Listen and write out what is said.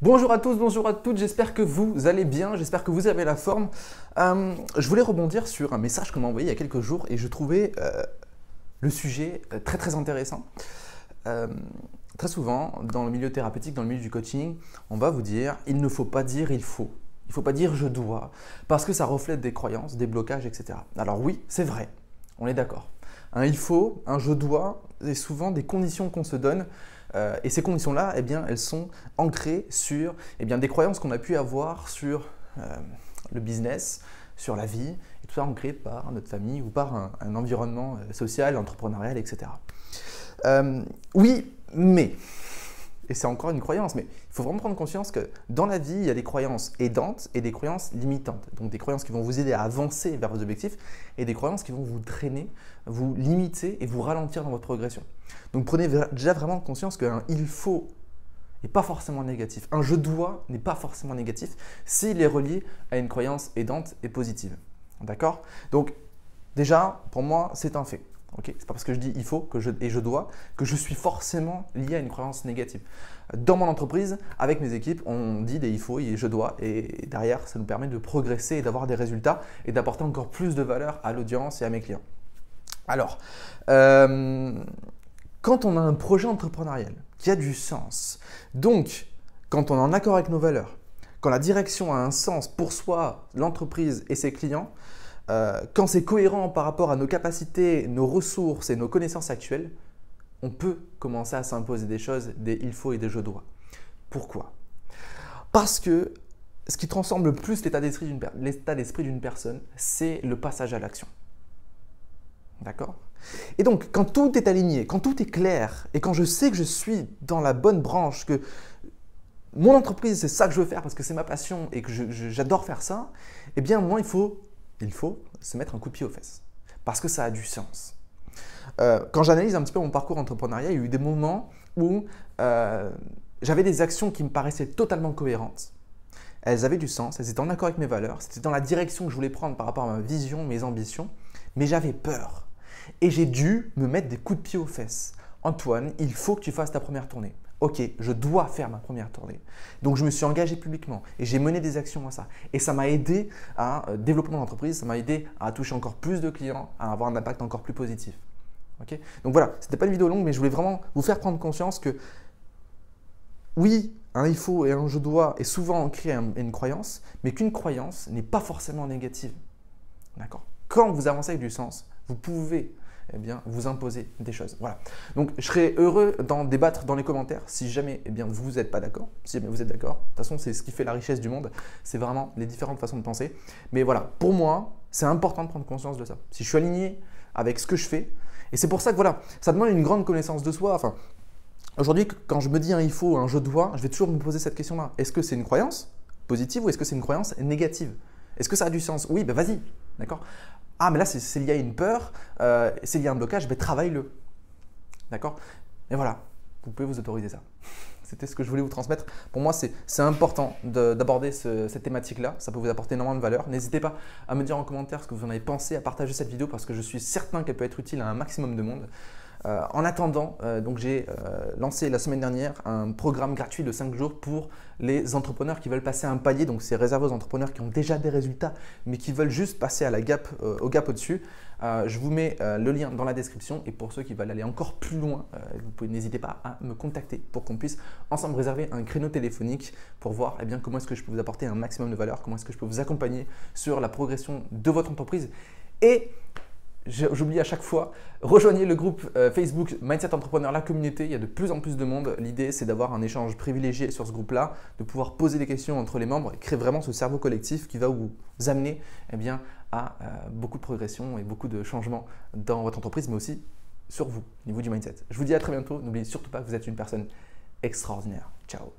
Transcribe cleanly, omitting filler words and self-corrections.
Bonjour à tous, bonjour à toutes, j'espère que vous allez bien, j'espère que vous avez la forme. Je voulais rebondir sur un message qu'on m'a envoyé il y a quelques jours et je trouvais le sujet très intéressant. Euh, Très souvent, dans le milieu thérapeutique, dans le milieu du coaching, on va vous dire il ne faut pas dire il faut. Il ne faut pas dire je dois, parce que ça reflète des croyances, des blocages, etc. Alors oui, c'est vrai, on est d'accord. Un il faut, un je dois, c'est souvent des conditions qu'on se donne. Et ces conditions-là, eh bien, elles sont ancrées sur des croyances qu'on a pu avoir sur le business, sur la vie, et tout ça ancré par notre famille ou par un environnement social, entrepreneurial, etc. Oui, mais, et c'est encore une croyance, mais il faut vraiment prendre conscience que dans la vie, il y a des croyances aidantes et des croyances limitantes. Donc des croyances qui vont vous aider à avancer vers vos objectifs et des croyances qui vont vous drainer, vous limiter et vous ralentir dans votre progression. Donc prenez déjà vraiment conscience qu'un il faut n'est pas forcément négatif. Un je dois n'est pas forcément négatif s'il est relié à une croyance aidante et positive. D'accord? Donc déjà, pour moi, c'est un fait. Okay, c'est pas parce que je dis il faut et je dois que je suis forcément lié à une croyance négative. Dans mon entreprise, avec mes équipes, on dit des il faut et je dois et derrière, ça nous permet de progresser et d'avoir des résultats et d'apporter encore plus de valeur à l'audience et à mes clients. Alors, quand on a un projet entrepreneurial qui a du sens, donc quand on est en accord avec nos valeurs, quand la direction a un sens pour soi, l'entreprise et ses clients, quand c'est cohérent par rapport à nos capacités, nos ressources et nos connaissances actuelles, on peut commencer à s'imposer des choses, des il faut et des je dois. Pourquoi? Parce que ce qui transforme le plus l'état d'esprit d'une personne, c'est le passage à l'action. D'accord? Et donc, quand tout est aligné, quand tout est clair et quand je sais que je suis dans la bonne branche, que mon entreprise, c'est ça que je veux faire parce que c'est ma passion et que j'adore faire ça, eh bien, moi, il faut se mettre un coup de pied aux fesses parce que ça a du sens. Quand j'analyse un petit peu mon parcours entrepreneurial, il y a eu des moments où j'avais des actions qui me paraissaient totalement cohérentes. Elles avaient du sens, elles étaient en accord avec mes valeurs, c'était dans la direction que je voulais prendre par rapport à ma vision, mes ambitions, mais j'avais peur. Et j'ai dû me mettre des coups de pied aux fesses. Antoine, il faut que tu fasses ta première tournée. Ok, je dois faire ma première tournée. Donc je me suis engagé publiquement et j'ai mené des actions à ça. Et ça m'a aidé à développer mon entreprise, ça m'a aidé à toucher encore plus de clients, à avoir un impact encore plus positif. Okay, donc voilà, ce n'était pas une vidéo longue, mais je voulais vraiment vous faire prendre conscience que oui, un il faut et un je dois est souvent ancré à une croyance, mais qu'une croyance n'est pas forcément négative. D'accord? Quand vous avancez avec du sens, vous pouvez vous imposer des choses. Voilà. Donc, je serais heureux d'en débattre dans les commentaires si jamais vous n'êtes pas d'accord. Si jamais vous êtes d'accord, de toute façon, c'est ce qui fait la richesse du monde. C'est vraiment les différentes façons de penser. Mais voilà, pour moi, c'est important de prendre conscience de ça. Si je suis aligné avec ce que je fais, et c'est pour ça que voilà, ça demande une grande connaissance de soi. Enfin, aujourd'hui, quand je me dis un il faut, un je dois, je vais toujours me poser cette question-là. Est-ce que c'est une croyance positive ou est-ce que c'est une croyance négative? Est-ce que ça a du sens? Oui, ben vas-y, d'accord? Ah, mais là, c'est lié à une peur, c'est lié à un blocage, ben travaille-le. D'accord? Et voilà, vous pouvez vous autoriser ça. C'était ce que je voulais vous transmettre. Pour moi, c'est important d'aborder cette thématique-là. Ça peut vous apporter énormément de valeur. N'hésitez pas à me dire en commentaire ce que vous en avez pensé, à partager cette vidéo parce que je suis certain qu'elle peut être utile à un maximum de monde. En attendant, donc j'ai lancé la semaine dernière un programme gratuit de 5 jours pour les entrepreneurs qui veulent passer un palier. Donc c'est réservé aux entrepreneurs qui ont déjà des résultats mais qui veulent juste passer à au gap au-dessus. Je vous mets le lien dans la description et pour ceux qui veulent aller encore plus loin, n'hésitez pas à me contacter pour qu'on puisse ensemble réserver un créneau téléphonique pour voir comment est-ce que je peux vous apporter un maximum de valeur, comment est-ce que je peux vous accompagner sur la progression de votre entreprise. Et j'oublie à chaque fois, rejoignez le groupe Facebook Mindset Entrepreneur, la communauté, il y a de plus en plus de monde. L'idée, c'est d'avoir un échange privilégié sur ce groupe-là, de pouvoir poser des questions entre les membres et créer vraiment ce cerveau collectif qui va vous amener à beaucoup de progression et beaucoup de changements dans votre entreprise, mais aussi sur vous, au niveau du mindset. Je vous dis à très bientôt. N'oubliez surtout pas que vous êtes une personne extraordinaire. Ciao.